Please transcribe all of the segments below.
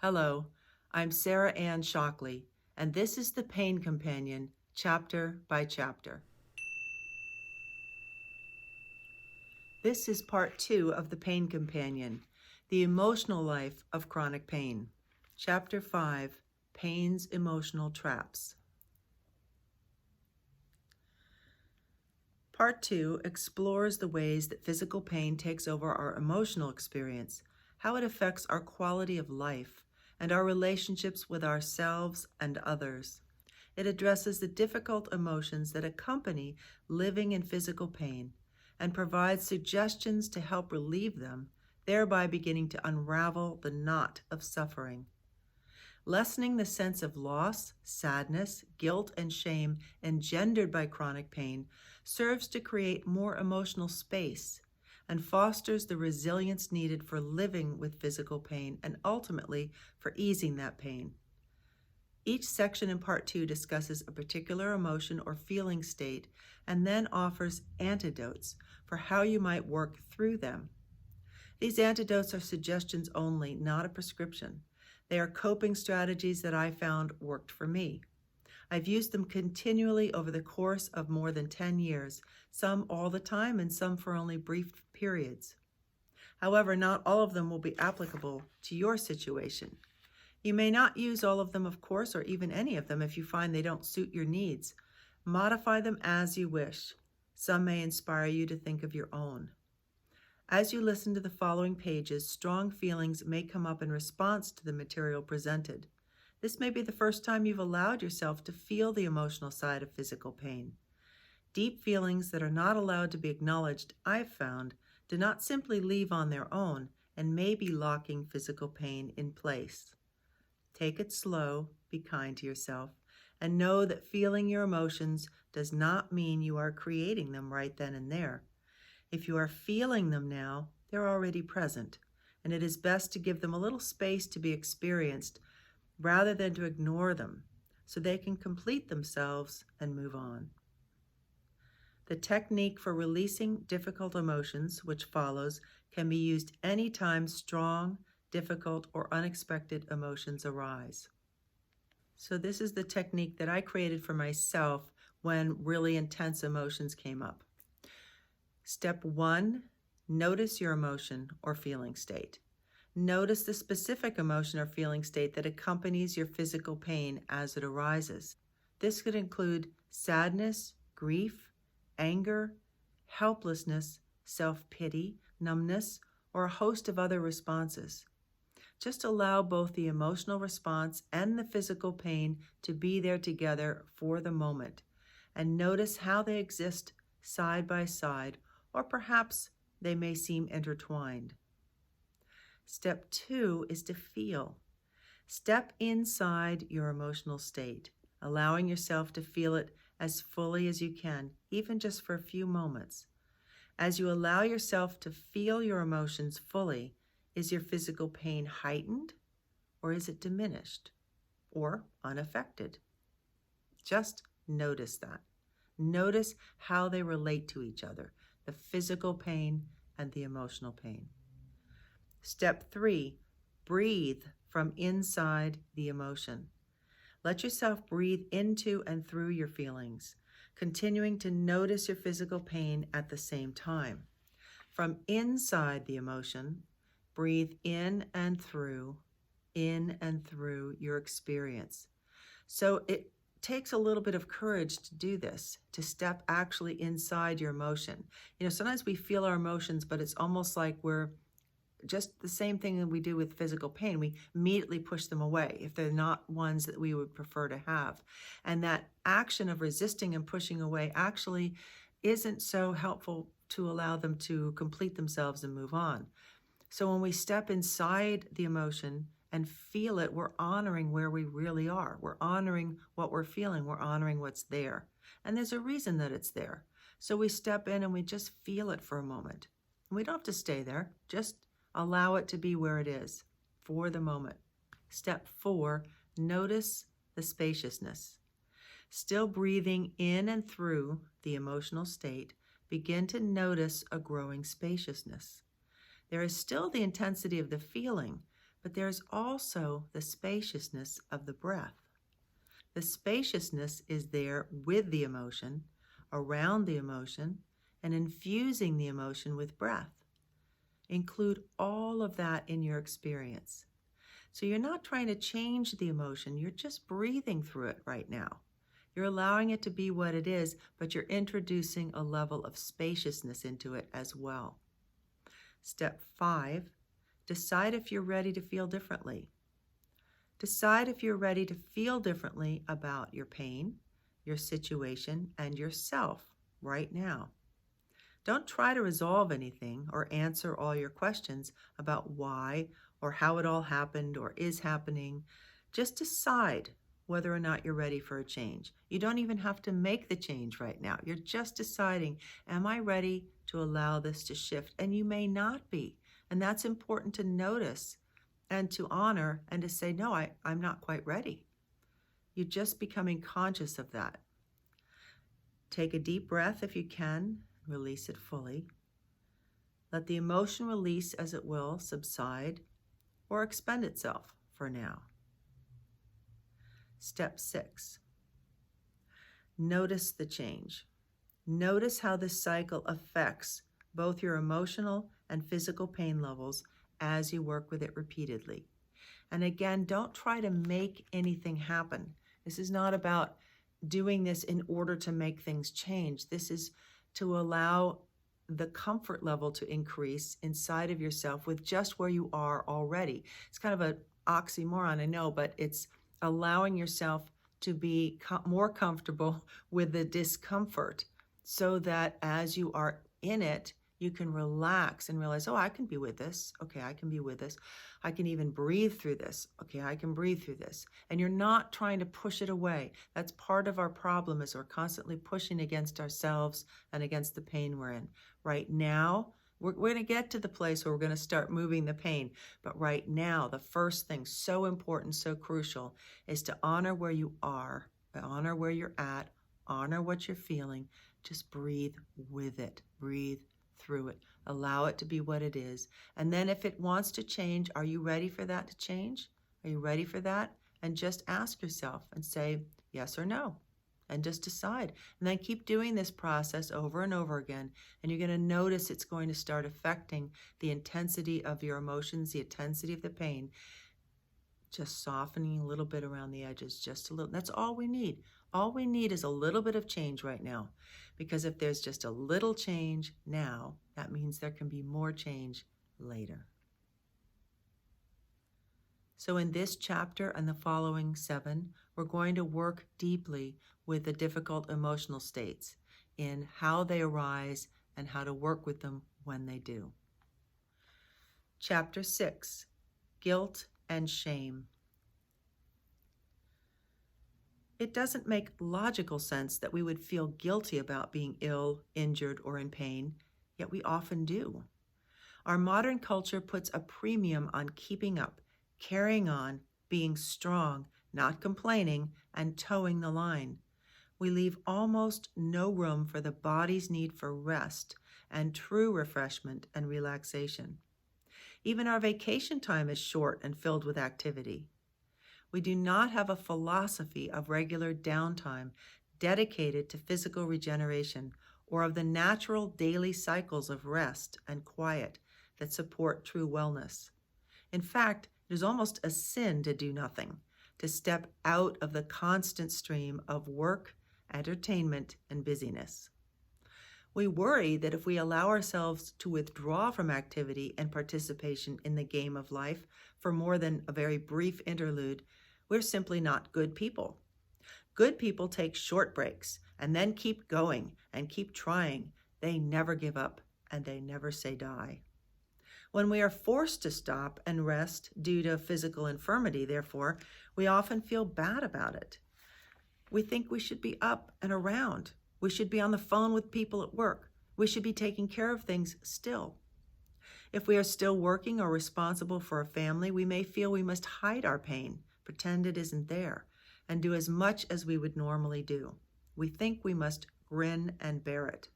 Hello, I'm Sarah Ann Shockley, and this is the Pain Companion, chapter by chapter. This is part 2 of the Pain Companion, the emotional life of chronic pain. Chapter 5, Pain's Emotional Traps. Part 2 explores the ways that physical pain takes over our emotional experience, how it affects our quality of life, and our relationships with ourselves and others. It addresses the difficult emotions that accompany living in physical pain and provides suggestions to help relieve them, thereby beginning to unravel the knot of suffering. Lessening the sense of loss, sadness, guilt, and shame engendered by chronic pain serves to create more emotional space and fosters the resilience needed for living with physical pain and ultimately for easing that pain. Each section in Part 2 discusses a particular emotion or feeling state and then offers antidotes for how you might work through them. These antidotes are suggestions only, not a prescription. They are coping strategies that I found worked for me. I've used them continually over the course of more than 10 years, some all the time and some for only brief periods. However, not all of them will be applicable to your situation. You may not use all of them, of course, or even any of them if you find they don't suit your needs. Modify them as you wish. Some may inspire you to think of your own. As you listen to the following pages, strong feelings may come up in response to the material presented. This may be the first time you've allowed yourself to feel the emotional side of physical pain. Deep feelings that are not allowed to be acknowledged, I've found, do not simply leave on their own and may be locking physical pain in place. Take it slow, be kind to yourself, and know that feeling your emotions does not mean you are creating them right then and there. If you are feeling them now, they're already present, and it is best to give them a little space to be experienced rather than to ignore them, so they can complete themselves and move on. The technique for releasing difficult emotions, which follows, can be used anytime strong, difficult, or unexpected emotions arise. So this is the technique that I created for myself when really intense emotions came up. Step 1, notice your emotion or feeling state. Notice the specific emotion or feeling state that accompanies your physical pain as it arises. This could include sadness, grief, anger, helplessness, self-pity, numbness, or a host of other responses. Just allow both the emotional response and the physical pain to be there together for the moment, and notice how they exist side by side, or perhaps they may seem intertwined. Step 2 is to feel. Step inside your emotional state, allowing yourself to feel it as fully as you can, even just for a few moments. As you allow yourself to feel your emotions fully, is your physical pain heightened, or is it diminished, or unaffected? Just notice that. Notice how they relate to each other, the physical pain and the emotional pain. Step 3, breathe from inside the emotion. Let yourself breathe into and through your feelings, continuing to notice your physical pain at the same time. From inside the emotion, breathe in and through your experience. So it takes a little bit of courage to do this, to step actually inside your emotion. Sometimes we feel our emotions, but it's almost like we're just the same thing that we do with physical pain. We immediately push them away if they're not ones that we would prefer to have. And that action of resisting and pushing away actually isn't so helpful to allow them to complete themselves and move on. So when we step inside the emotion and feel it, we're honoring where we really are. We're honoring what we're feeling. We're honoring what's there. And there's a reason that it's there. So we step in and we just feel it for a moment. And we don't have to stay there. Just allow it to be where it is for the moment. Step 4, notice the spaciousness. Still breathing in and through the emotional state, begin to notice a growing spaciousness. There is still the intensity of the feeling, but there's also the spaciousness of the breath. The spaciousness is there with the emotion, around the emotion, and infusing the emotion with breath. Include all of that in your experience. So you're not trying to change the emotion, you're just breathing through it right now. You're allowing it to be what it is, but you're introducing a level of spaciousness into it as well. Step 5, decide if you're ready to feel differently. Decide if you're ready to feel differently about your pain, your situation, and yourself right now. Don't try to resolve anything or answer all your questions about why or how it all happened or is happening. Just decide whether or not you're ready for a change. You don't even have to make the change right now. You're just deciding, am I ready to allow this to shift? And you may not be. And that's important to notice and to honor and to say, no, I'm not quite ready. You're just becoming conscious of that. Take a deep breath if you can. Release it fully. Let the emotion release as it will, subside, or expend itself for now. Step 6. Notice the change. Notice how this cycle affects both your emotional and physical pain levels as you work with it repeatedly. And again, don't try to make anything happen. This is not about doing this in order to make things change. This is to allow the comfort level to increase inside of yourself with just where you are already. It's kind of an oxymoron, I know, but it's allowing yourself to be more comfortable with the discomfort so that as you are in it, you can relax and realize, oh, I can be with this. Okay, I can be with this. I can even breathe through this. Okay, I can breathe through this. And you're not trying to push it away. That's part of our problem, is we're constantly pushing against ourselves and against the pain we're in. Right now, we're going to get to the place where we're going to start moving the pain. But right now, the first thing, so important, so crucial, is to honor where you are, honor where you're at, honor what you're feeling. Just breathe with it. Breathe through it. Allow it to be what it is. And then if it wants to change, are you ready for that to change? Are you ready for that? And just ask yourself and say yes or no. And just decide. And then keep doing this process over and over again. And you're going to notice it's going to start affecting the intensity of your emotions, the intensity of the pain. Just softening a little bit around the edges, just a little. That's all we need. All we need is a little bit of change right now. Because if there's just a little change now, that means there can be more change later. So in this chapter and the following 7, we're going to work deeply with the difficult emotional states in how they arise and how to work with them when they do. Chapter 6, Guilt and Shame. It doesn't make logical sense that we would feel guilty about being ill, injured, or in pain, yet we often do. Our modern culture puts a premium on keeping up, carrying on, being strong, not complaining, and towing the line. We leave almost no room for the body's need for rest and true refreshment and relaxation. Even our vacation time is short and filled with activity. We do not have a philosophy of regular downtime dedicated to physical regeneration or of the natural daily cycles of rest and quiet that support true wellness. In fact, it is almost a sin to do nothing, to step out of the constant stream of work, entertainment, and busyness. We worry that if we allow ourselves to withdraw from activity and participation in the game of life for more than a very brief interlude, we're simply not good people. Good people take short breaks and then keep going and keep trying. They never give up and they never say die. When we are forced to stop and rest due to physical infirmity, therefore, we often feel bad about it. We think we should be up and around. We should be on the phone with people at work. We should be taking care of things still. If we are still working or responsible for a family, we may feel we must hide our pain, pretend it isn't there, and do as much as we would normally do. We think we must grin and bear it.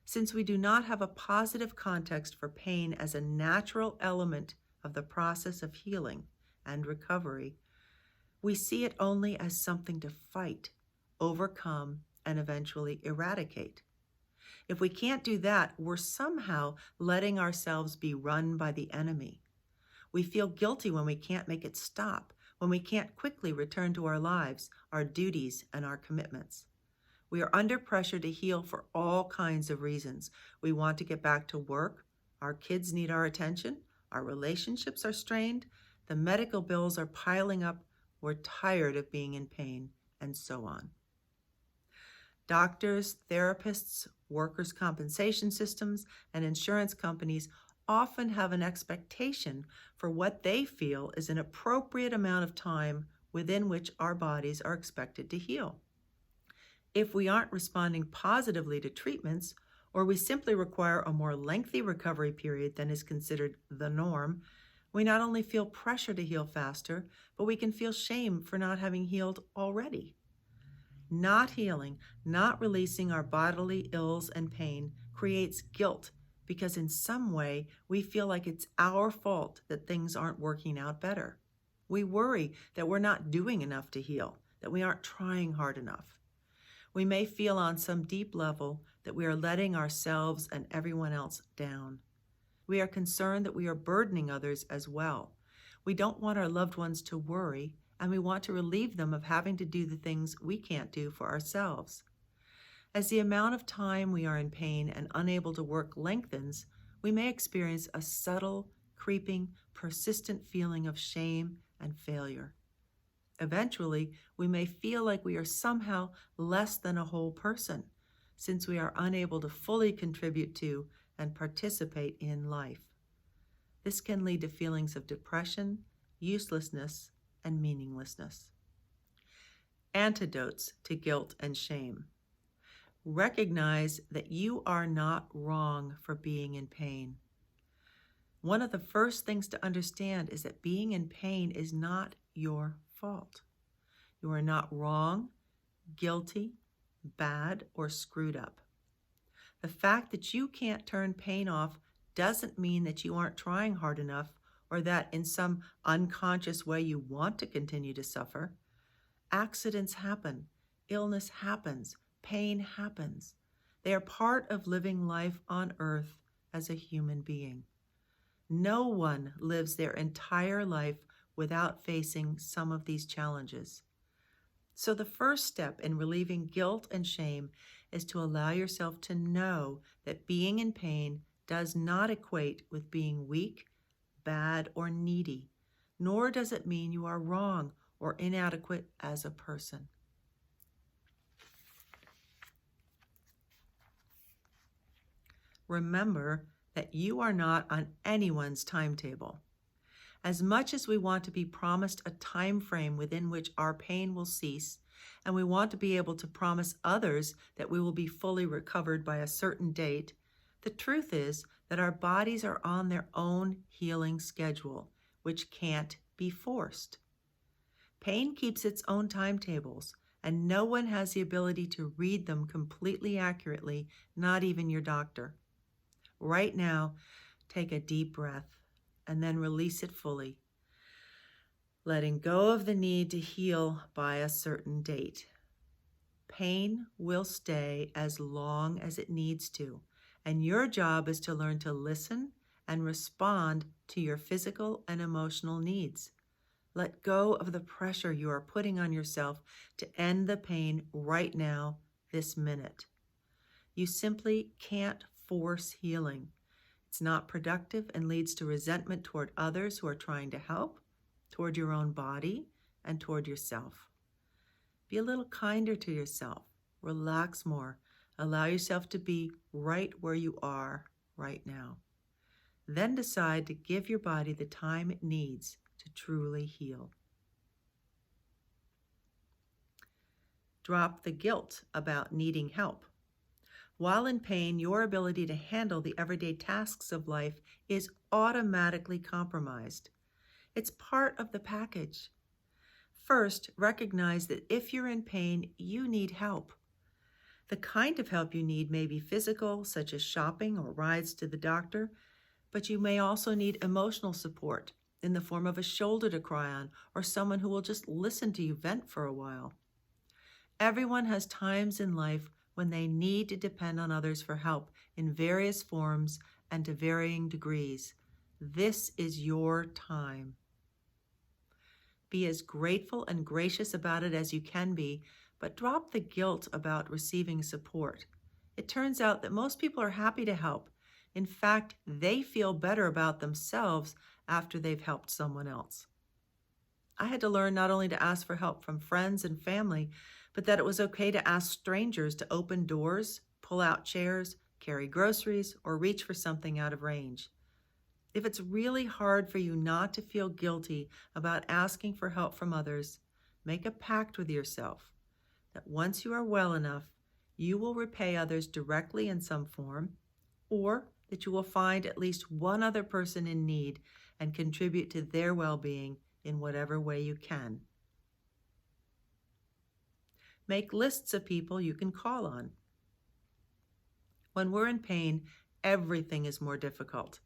Since we do not have a positive context for pain as a natural element of the process of healing and recovery, we see it only as something to fight, overcome, and eventually eradicate. If we can't do that, we're somehow letting ourselves be run by the enemy. We feel guilty when we can't make it stop, when we can't quickly return to our lives, our duties, and our commitments. We are under pressure to heal for all kinds of reasons. We want to get back to work, our kids need our attention, our relationships are strained, the medical bills are piling up, we're tired of being in pain, and so on. Doctors, therapists, workers' compensation systems, and insurance companies often have an expectation for what they feel is an appropriate amount of time within which our bodies are expected to heal. If we aren't responding positively to treatments, or we simply require a more lengthy recovery period than is considered the norm, we not only feel pressure to heal faster, but we can feel shame for not having healed already. Not healing, not releasing our bodily ills and pain creates guilt because in some way we feel like it's our fault that things aren't working out better. We worry that we're not doing enough to heal, that we aren't trying hard enough. We may feel on some deep level that we are letting ourselves and everyone else down. We are concerned that we are burdening others as well. We don't want our loved ones to worry, and we want to relieve them of having to do the things we can't do for ourselves. As the amount of time we are in pain and unable to work lengthens, we may experience a subtle, creeping, persistent feeling of shame and failure. Eventually, we may feel like we are somehow less than a whole person, since we are unable to fully contribute to and participate in life. This can lead to feelings of depression, uselessness, and meaninglessness. Antidotes to guilt and shame. Recognize that you are not wrong for being in pain. One of the first things to understand is that being in pain is not your fault. You are not wrong, guilty, bad, or screwed up. The fact that you can't turn pain off doesn't mean that you aren't trying hard enough or that in some unconscious way you want to continue to suffer. Accidents happen, illness happens, pain happens. They are part of living life on earth as a human being. No one lives their entire life without facing some of these challenges. So the first step in relieving guilt and shame is to allow yourself to know that being in pain does not equate with being weak, bad, or needy, nor does it mean you are wrong or inadequate as a person. Remember that you are not on anyone's timetable. As much as we want to be promised a time frame within which our pain will cease, and we want to be able to promise others that we will be fully recovered by a certain date, the truth is that our bodies are on their own healing schedule, which can't be forced. Pain keeps its own timetables, and no one has the ability to read them completely accurately, not even your doctor. Right now, take a deep breath and then release it fully, letting go of the need to heal by a certain date. Pain will stay as long as it needs to, and your job is to learn to listen and respond to your physical and emotional needs. Let go of the pressure you are putting on yourself to end the pain right now, this minute. You simply can't force healing. It's not productive and leads to resentment toward others who are trying to help, toward your own body, and toward yourself. Be a little kinder to yourself. Relax more. Allow yourself to be right where you are right now. Then decide to give your body the time it needs to truly heal. Drop the guilt about needing help. While in pain, your ability to handle the everyday tasks of life is automatically compromised. It's part of the package. First, recognize that if you're in pain, you need help. The kind of help you need may be physical, such as shopping or rides to the doctor, But you may also need emotional support in the form of a shoulder to cry on or someone who will just listen to you vent for a while. Everyone has times in life when they need to depend on others for help in various forms and to varying degrees. This is your time. Be as grateful and gracious about it as you can be, but drop the guilt about receiving support. It turns out that most people are happy to help. In fact, they feel better about themselves after they've helped someone else. I had to learn not only to ask for help from friends and family, but that it was okay to ask strangers to open doors, pull out chairs, carry groceries, or reach for something out of range. If it's really hard for you not to feel guilty about asking for help from others, make a pact with yourself that once you are well enough, you will repay others directly in some form, or that you will find at least one other person in need and contribute to their well-being in whatever way you can. Make lists of people you can call on. When we're in pain, everything is more difficult.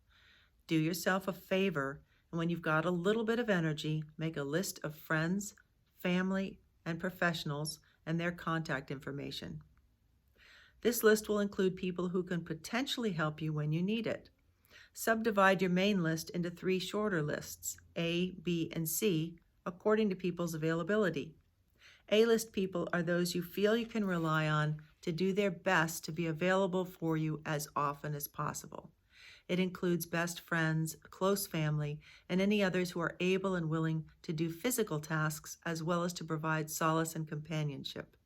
Do yourself a favor, and when you've got a little bit of energy, make a list of friends, family, and professionals and their contact information. This list will include people who can potentially help you when you need it. Subdivide your main list into 3 shorter lists, A, B, and C, according to people's availability. A-list people are those you feel you can rely on to do their best to be available for you as often as possible. It includes best friends, close family, and any others who are able and willing to do physical tasks as well as to provide solace and companionship.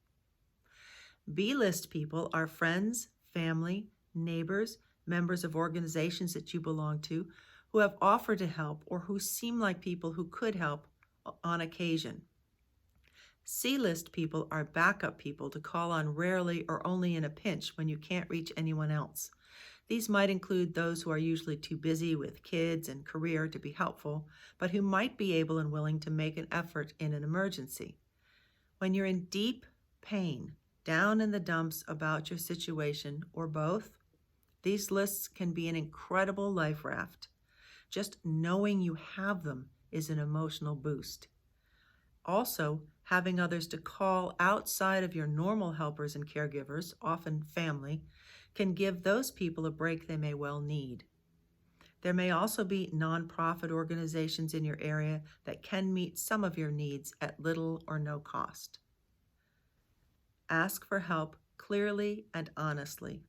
B-list people are friends, family, neighbors, members of organizations that you belong to who have offered to help or who seem like people who could help on occasion. C-list people are backup people to call on rarely or only in a pinch when you can't reach anyone else. These might include those who are usually too busy with kids and career to be helpful, but who might be able and willing to make an effort in an emergency. When you're in deep pain, down in the dumps about your situation, or both, these lists can be an incredible life raft. Just knowing you have them is an emotional boost. Also, having others to call outside of your normal helpers and caregivers, often family, can give those people a break they may well need. There may also be nonprofit organizations in your area that can meet some of your needs at little or no cost. Ask for help clearly and honestly.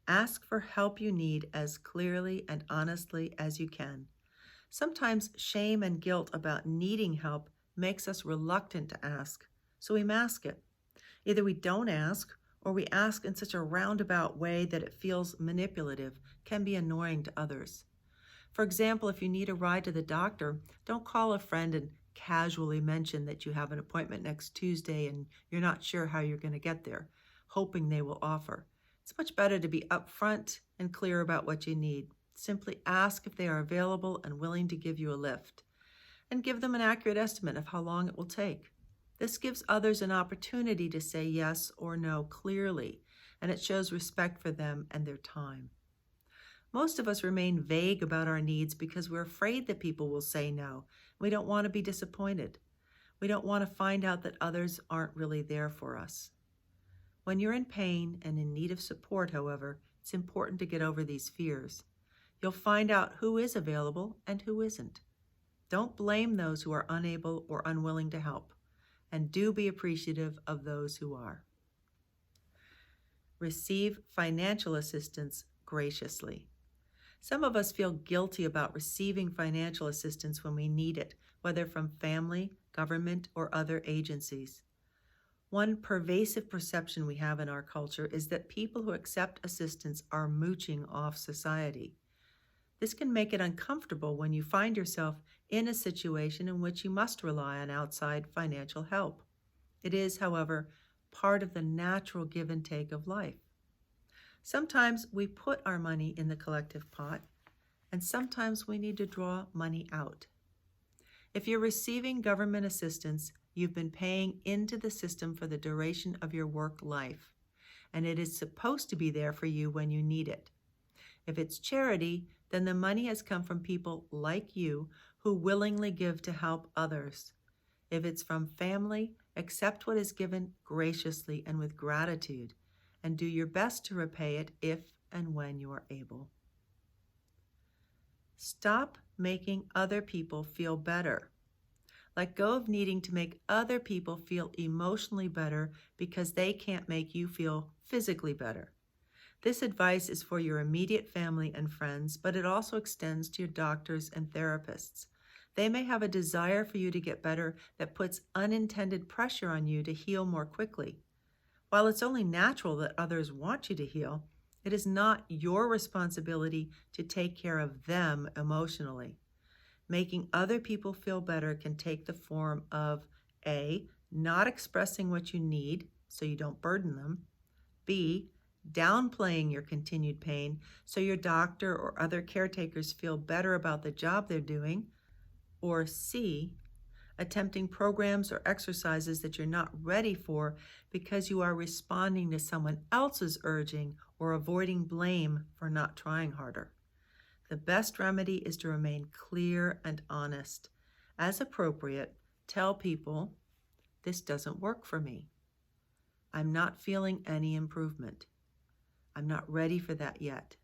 Ask for help you need as clearly and honestly as you can. Sometimes shame and guilt about needing help makes us reluctant to ask, so we mask it. Either we don't ask, or we ask in such a roundabout way that it feels manipulative, can be annoying to others. For example, if you need a ride to the doctor, don't call a friend and casually mention that you have an appointment next Tuesday and you're not sure how you're going to get there, hoping they will offer. It's much better to be upfront and clear about what you need. Simply ask if they are available and willing to give you a lift, and give them an accurate estimate of how long it will take. This gives others an opportunity to say yes or no clearly, and it shows respect for them and their time. Most of us remain vague about our needs because we're afraid that people will say no. We don't want to be disappointed. We don't want to find out that others aren't really there for us. When you're in pain and in need of support, however, it's important to get over these fears. You'll find out who is available and who isn't. Don't blame those who are unable or unwilling to help, and do be appreciative of those who are. Receive financial assistance graciously. Some of us feel guilty about receiving financial assistance when we need it, whether from family, government, or other agencies. One pervasive perception we have in our culture is that people who accept assistance are mooching off society. This can make it uncomfortable when you find yourself in a situation in which you must rely on outside financial help. It is, however, part of the natural give and take of life. Sometimes we put our money in the collective pot, and sometimes we need to draw money out. If you're receiving government assistance, you've been paying into the system for the duration of your work life, and it is supposed to be there for you when you need it. If it's charity, then the money has come from people like you who willingly give to help others. If it's from family, accept what is given graciously and with gratitude, and do your best to repay it if and when you are able. Stop making other people feel better. Let go of needing to make other people feel emotionally better because they can't make you feel physically better. This advice is for your immediate family and friends, but it also extends to your doctors and therapists. They may have a desire for you to get better that puts unintended pressure on you to heal more quickly. While it's only natural that others want you to heal, it is not your responsibility to take care of them emotionally. Making other people feel better can take the form of A, not expressing what you need so you don't burden them, B, downplaying your continued pain so your doctor or other caretakers feel better about the job they're doing, or C, attempting programs or exercises that you're not ready for because you are responding to someone else's urging or avoiding blame for not trying harder. The best remedy is to remain clear and honest. As appropriate, tell people, this doesn't work for me. I'm not feeling any improvement. I'm not ready for that yet.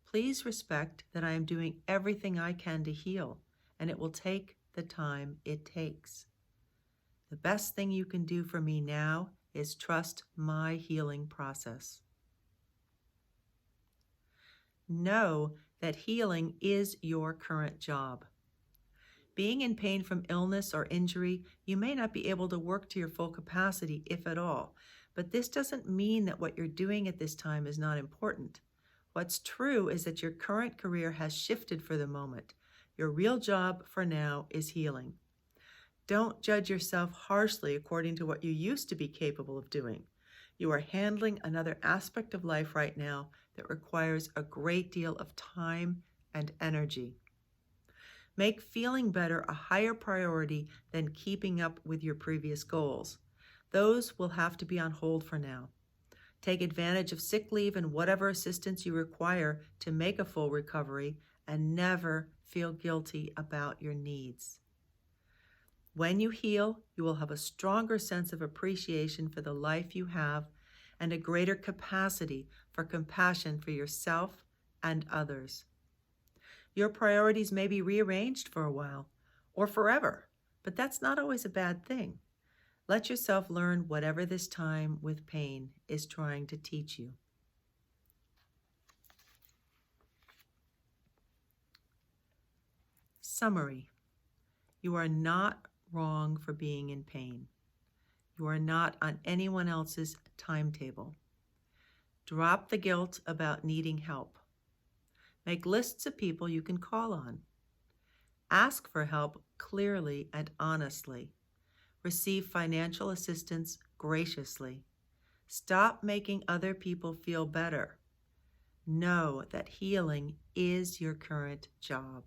Please respect that I am doing everything I can to heal, and it will take the time it takes. The best thing you can do for me now is trust my healing process. Know that healing is your current job. Being in pain from illness or injury, you may not be able to work to your full capacity, if at all, but this doesn't mean that what you're doing at this time is not important. What's true is that your current career has shifted for the moment. Your real job for now is healing. Don't judge yourself harshly according to what you used to be capable of doing. You are handling another aspect of life right now that requires a great deal of time and energy. Make feeling better a higher priority than keeping up with your previous goals. Those will have to be on hold for now. Take advantage of sick leave and whatever assistance you require to make a full recovery, and never feel guilty about your needs. When you heal, you will have a stronger sense of appreciation for the life you have and a greater capacity for compassion for yourself and others. Your priorities may be rearranged for a while or forever, but that's not always a bad thing. Let yourself learn whatever this time with pain is trying to teach you. Summary: you are not wrong for being in pain. You are not on anyone else's timetable. Drop the guilt about needing help. Make lists of people you can call on. Ask for help clearly and honestly. Receive financial assistance graciously. Stop making other people feel better. Know that healing is your current job.